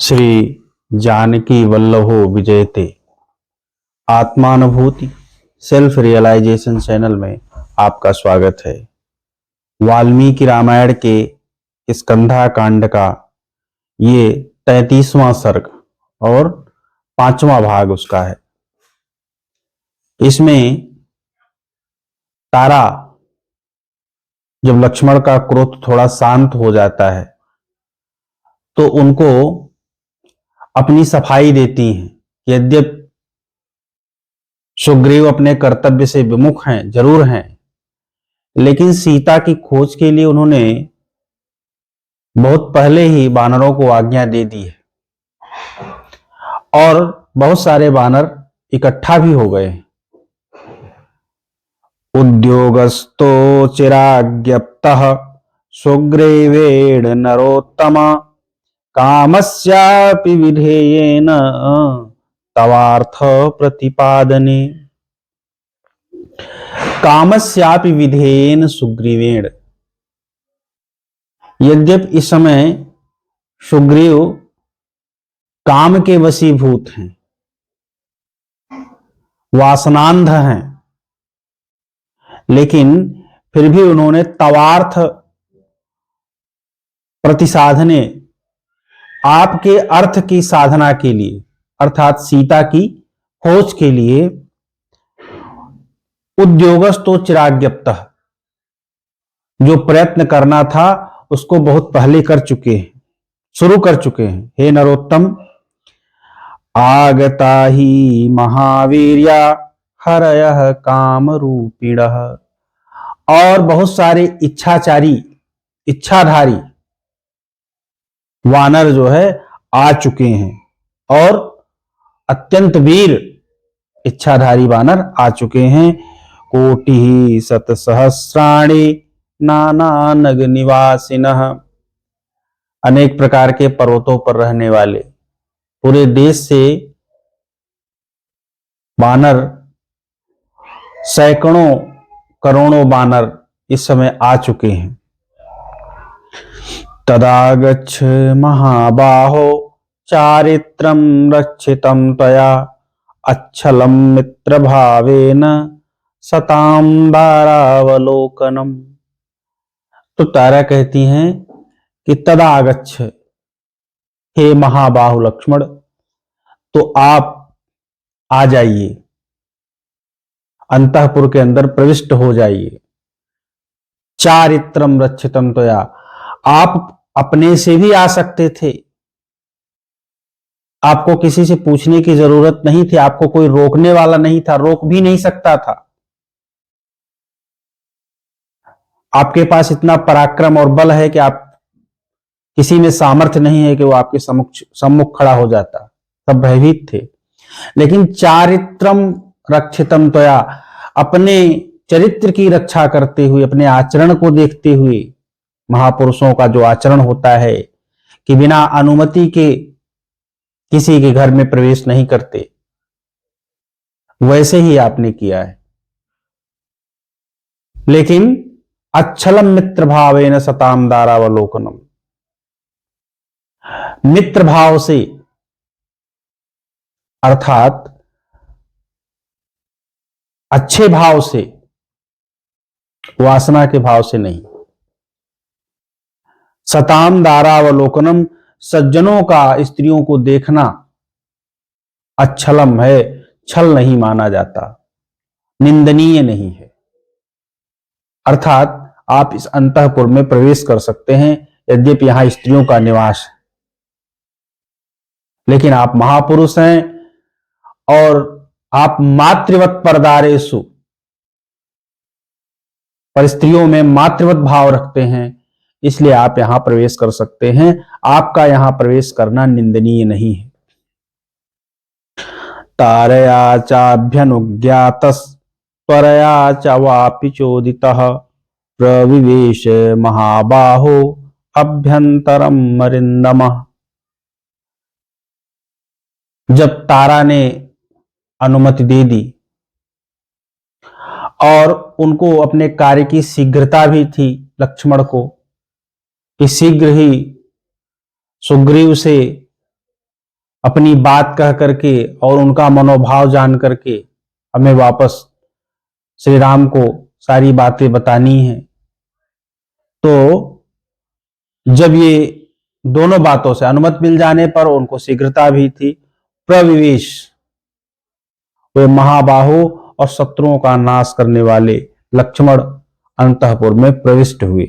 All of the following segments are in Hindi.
श्री जानकी वल्लभो विजयते आत्मानुभूति सेल्फ रियलाइजेशन चैनल में आपका स्वागत है। वाल्मीकि रामायण के स्कंधा कांड का ये 33वां सर्ग और 5वां भाग उसका है। इसमें तारा जब लक्ष्मण का क्रोध थोड़ा शांत हो जाता है तो उनको अपनी सफाई देती हैं। यद्यपि सुग्रीव अपने कर्तव्य से विमुख हैं, जरूर हैं, लेकिन सीता की खोज के लिए उन्होंने बहुत पहले ही वानरों को आज्ञा दे दी है और बहुत सारे वानर इकट्ठा भी हो गए। उद्योगस्तो चिराज्ञप्तः सुग्रीवेण नरोत्तमा कामस्यापि विधेयेन तवार्थ प्रतिपादने। कामस्यापि विधेयेन सुग्रीवेण, यद्यपि इस समय सुग्रीव काम के वशीभूत हैं, वासनांध हैं, लेकिन फिर भी उन्होंने तवार्थ प्रतिसाधने, आपके अर्थ की साधना के लिए अर्थात सीता की खोज के लिए उद्योगस्तो चिराज्ञप्तः, जो प्रयत्न करना था उसको बहुत पहले कर चुके हैं, शुरू कर चुके हैं। हे नरोत्तम, आगता ही महावीर्या हरयः कामरूपिणः, और बहुत सारे इच्छाधारी वानर जो है आ चुके हैं और अत्यंत वीर इच्छाधारी वानर आ चुके हैं। कोटि शत सहस्राणि नाना नग निवासिनः, अनेक प्रकार के पर्वतों पर रहने वाले पूरे देश से वानर, सैकड़ों करोड़ों वानर इस समय आ चुके हैं। तदागच्छ महाबाहो चारित्रं रक्षितं त्वया अच्छलं मित्रभावेन सतां दारावलोकनम। तो तारा कहती हैं कि तदागच्छ, हे महाबाहु लक्ष्मण, तो आप आ जाइए, अंतःपुर के अंदर प्रविष्ट हो जाइए। चारित्रम रक्षितम त्वया, आप अपने से भी आ सकते थे, आपको किसी से पूछने की जरूरत नहीं थी, आपको कोई रोकने वाला नहीं था, रोक भी नहीं सकता था। आपके पास इतना पराक्रम और बल है कि आप किसी में सामर्थ्य नहीं है कि वो आपके सम्मुख खड़ा हो जाता, सब भयभीत थे। लेकिन चारित्रम रक्षितम त्वया, अपने चरित्र की रक्षा करते हुए, अपने आचरण को देखते हुए, महापुरुषों का जो आचरण होता है कि बिना अनुमति के किसी के घर में प्रवेश नहीं करते, वैसे ही आपने किया है। लेकिन अच्छलम मित्र भावेन सताम दारावलोकनम, मित्र भाव से अर्थात अच्छे भाव से, वासना के भाव से नहीं। सताम दारावलोकनम, सज्जनों का स्त्रियों को देखना अच्छलम है, छल नहीं माना जाता, निंदनीय नहीं है। अर्थात आप इस अंतःपुर में प्रवेश कर सकते हैं, यद्यपि यहां स्त्रियों का निवास है, लेकिन आप महापुरुष हैं और आप मातृवत परदारेषु, पर स्त्रियों में मातृवत भाव रखते हैं, इसलिए आप यहां प्रवेश कर सकते हैं। आपका यहां प्रवेश करना निंदनीय नहीं है। तारया चाभ्यनुज्ञातस् त्वरया च वापि चोदितः प्रविवेश महाबाहो अभ्यंतरम मरिंदमः। जब तारा ने अनुमति दे दी और उनको अपने कार्य की शीघ्रता भी थी, लक्ष्मण को, कि शीघ्र ही सुग्रीव से अपनी बात कह करके और उनका मनोभाव जान करके हमें वापस श्री राम को सारी बातें बतानी है। तो जब ये दोनों बातों से अनुमति मिल जाने पर उनको शीघ्रता भी थी। प्रविवेश, वे महाबाहु और शत्रुओं का नाश करने वाले लक्ष्मण अंतःपुर में प्रविष्ट हुए।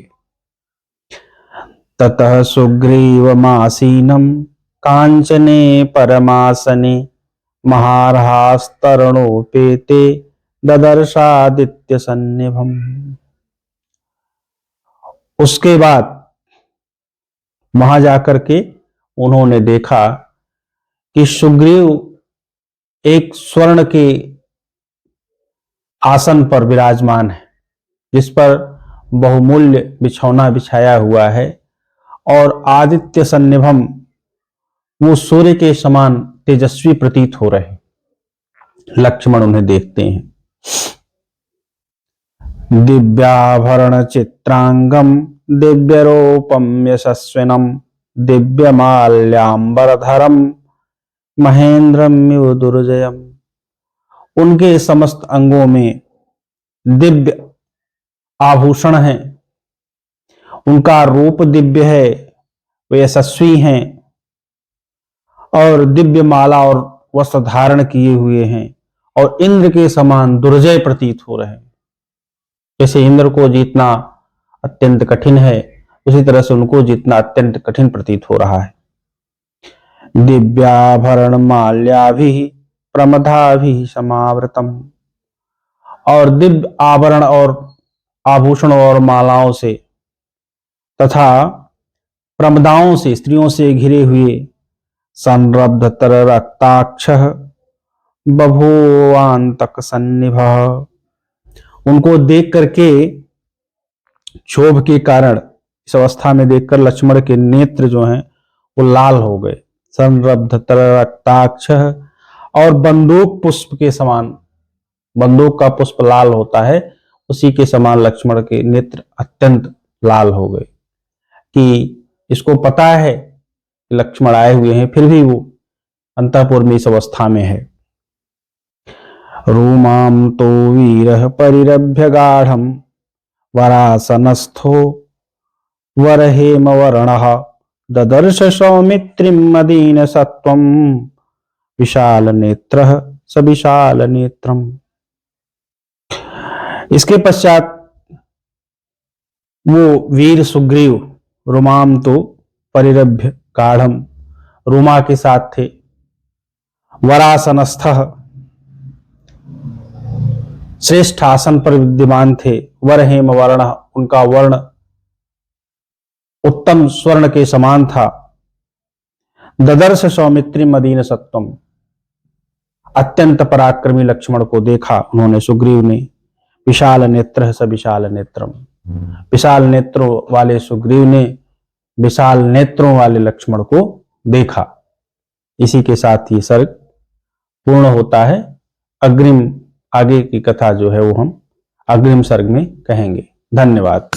ततः सुग्रीवमासीनं कांचने परमासने महारहास्तरणोपेते ददर्शादित्य सन्निभम। उसके बाद वहां जाकर के उन्होंने देखा कि सुग्रीव एक स्वर्ण के आसन पर विराजमान है, जिस पर बहुमूल्य बिछौना बिछाया हुआ है और आदित्य सन्निभम, वो सूर्य के समान तेजस्वी प्रतीत हो रहे। लक्ष्मण उन्हें देखते हैं। दिव्याभरण चित्रांगम दिव्यरूपम यशस्विनम दिव्यमाल्याम्बरधरम महेंद्रम दुर्जयम। उनके समस्त अंगों में दिव्य आभूषण हैं, उनका रूप दिव्य है, वे यशस्वी हैं और दिव्य माला और वस्त्र धारण किए हुए हैं और इंद्र के समान दुर्जय प्रतीत हो रहे हैं। जैसे इंद्र को जीतना अत्यंत कठिन है, उसी तरह से उनको जीतना अत्यंत कठिन प्रतीत हो रहा है। दिव्याभरण माल्याभि प्रमदाभि समावृतम, और दिव्य आभरण और आभूषणों और मालाओं से तथा प्रमदाओं से, स्त्रियों से घिरे हुए संरब्धतर रक्ताक्ष बभूवांतक सन्निभ। उनको देख करके, क्षोभ के कारण इस अवस्था में देखकर लक्ष्मण के नेत्र जो हैं वो लाल हो गए। संरब्धतर रक्ताक्ष, और बंदूक पुष्प के समान, बंदूक का पुष्प लाल होता है, उसी के समान लक्ष्मण के नेत्र अत्यंत लाल हो गए कि इसको पता है कि लक्ष्मण आए हुए हैं, फिर भी वो अंतःपुर में इस अवस्था में है। रूमाम तो वीर परिरभ्य गाढ़म वरासनस्थो वरहेम वर्णः ददर्श सौमित्रिम मदीन सत्वम विशाल नेत्र सविशाल नेत्रम। इसके पश्चात वो वीर सुग्रीव रुमाम तो परिरभ्य गाढ़म, रुमा के साथ थे, वरासनस्थ श्रेष्ठ आसन पर विद्यमान थे, वरहेम वर्ण, उनका वर्ण उत्तम स्वर्ण के समान था। ददर्श सौमित्री मदीन सत्वम, अत्यंत पराक्रमी लक्ष्मण को देखा उन्होंने, सुग्रीव ने। विशाल नेत्र स विशाल नेत्रम, विशाल नेत्रों वाले सुग्रीव ने विशाल नेत्रों वाले लक्ष्मण को देखा। इसी के साथ ही सर्ग पूर्ण होता है। अग्रिम आगे की कथा जो है वो हम अग्रिम सर्ग में कहेंगे। धन्यवाद।